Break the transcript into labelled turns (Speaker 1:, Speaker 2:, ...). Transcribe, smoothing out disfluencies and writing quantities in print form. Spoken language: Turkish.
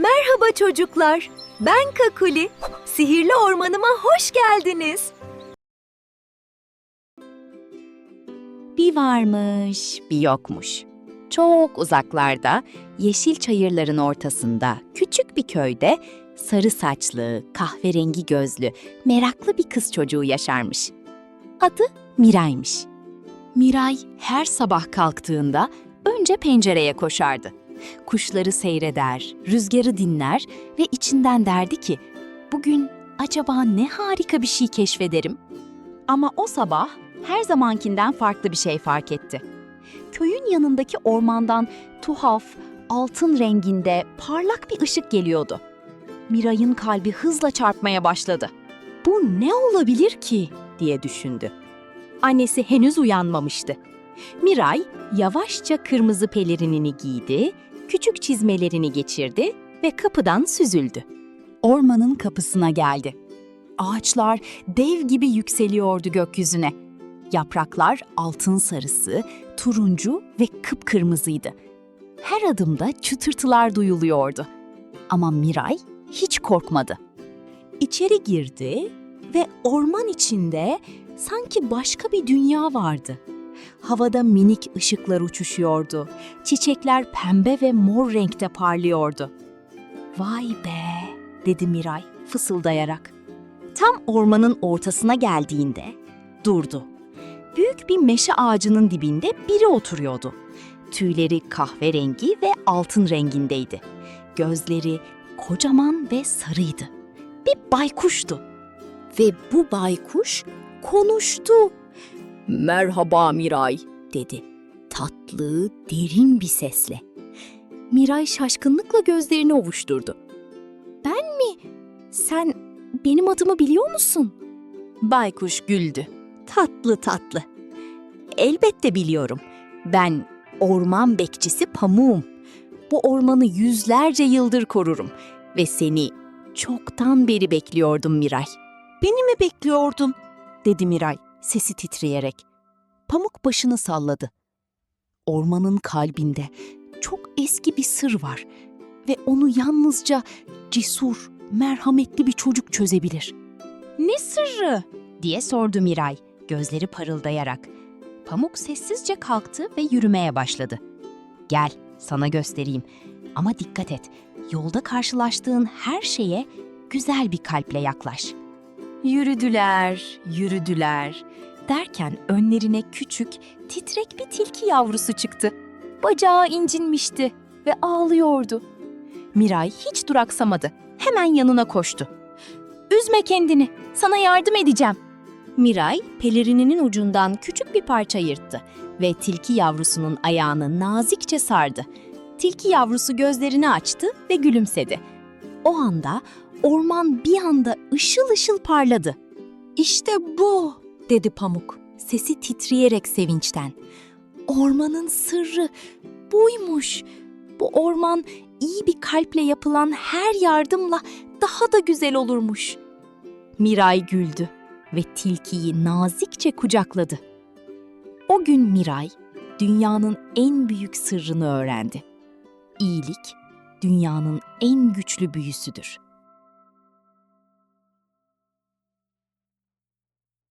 Speaker 1: Merhaba çocuklar, ben Kakuli. Sihirli ormanıma hoş geldiniz.
Speaker 2: Bir varmış, bir yokmuş. Çok uzaklarda, yeşil çayırların ortasında, küçük bir köyde sarı saçlı, kahverengi gözlü, meraklı bir kız çocuğu yaşarmış. Adı Miray'mış. Miray her sabah kalktığında önce pencereye koşardı. Kuşları seyreder, rüzgarı dinler ve içinden derdi ki, bugün acaba ne harika bir şey keşfederim? Ama o sabah her zamankinden farklı bir şey fark etti. Köyün yanındaki ormandan tuhaf, altın renginde parlak bir ışık geliyordu. Miray'ın kalbi hızla çarpmaya başladı. "Bu ne olabilir ki?" diye düşündü. Annesi henüz uyanmamıştı. Miray yavaşça kırmızı pelerinini giydi, küçük çizmelerini geçirdi ve kapıdan süzüldü. Ormanın kapısına geldi. Ağaçlar dev gibi yükseliyordu gökyüzüne. Yapraklar altın sarısı, turuncu ve kıpkırmızıydı. Her adımda çıtırtılar duyuluyordu. Ama Miray hiç korkmadı. İçeri girdi ve orman içinde sanki başka bir dünya vardı. Havada minik ışıklar uçuşuyordu. Çiçekler pembe ve mor renkte parlıyordu. "Vay be!" dedi Miray fısıldayarak. Tam ormanın ortasına geldiğinde durdu. Büyük bir meşe ağacının dibinde biri oturuyordu. Tüyleri kahverengi ve altın rengindeydi. Gözleri kocaman ve sarıydı. Bir baykuştu. Ve bu baykuş konuştu. "Merhaba Miray," dedi. Tatlı, derin bir sesle. Miray şaşkınlıkla gözlerini ovuşturdu. "Ben mi? Sen benim adımı biliyor musun?" Baykuş güldü. Tatlı tatlı. "Elbette biliyorum. Ben orman bekçisi Pamuk'um. Bu ormanı yüzlerce yıldır korurum ve seni çoktan beri bekliyordum Miray." "Beni mi bekliyordun?" dedi Miray sesi titreyerek. Pamuk başını salladı. "Ormanın kalbinde çok eski bir sır var ve onu yalnızca cesur, merhametli bir çocuk çözebilir." "Ne sırrı?" diye sordu Miray, gözleri parıldayarak. Pamuk sessizce kalktı ve yürümeye başladı. "Gel, sana göstereyim. Ama dikkat et, yolda karşılaştığın her şeye güzel bir kalple yaklaş." Yürüdüler, yürüdüler. Derken önlerine küçük, titrek bir tilki yavrusu çıktı. Bacağı incinmişti ve ağlıyordu. Miray hiç duraksamadı. Hemen yanına koştu. "Üzme kendini, sana yardım edeceğim." Miray, pelerininin ucundan küçük bir parça yırttı ve tilki yavrusunun ayağını nazikçe sardı. Tilki yavrusu gözlerini açtı ve gülümsedi. O anda orman bir anda ışıl ışıl parladı. "İşte bu," dedi Pamuk, sesi titreyerek sevinçten. "Ormanın sırrı buymuş. Bu orman iyi bir kalple yapılan her yardımla daha da güzel olurmuş." Miray güldü ve tilkiyi nazikçe kucakladı. O gün Miray, dünyanın en büyük sırrını öğrendi. İyilik, dünyanın en güçlü büyüsüdür.